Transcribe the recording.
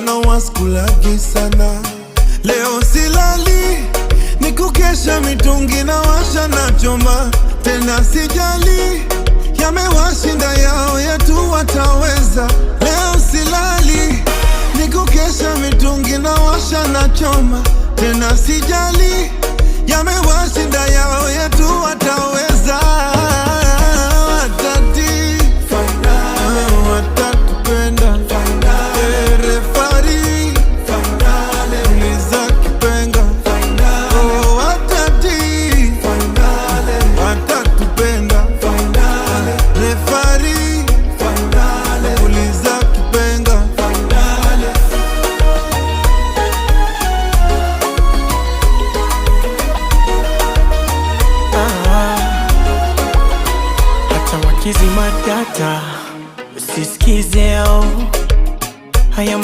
mchana waskulagi sana. Leo silali, ni kukesha mitungi na washa na choma. Tena sijali, yamewashinda yao yetu wataweza. Leo silali, ni kukesha mitungi na washa na choma. Tena sijali, yamewashinda yao yetu wataweza. Kizi matata, usisikize haya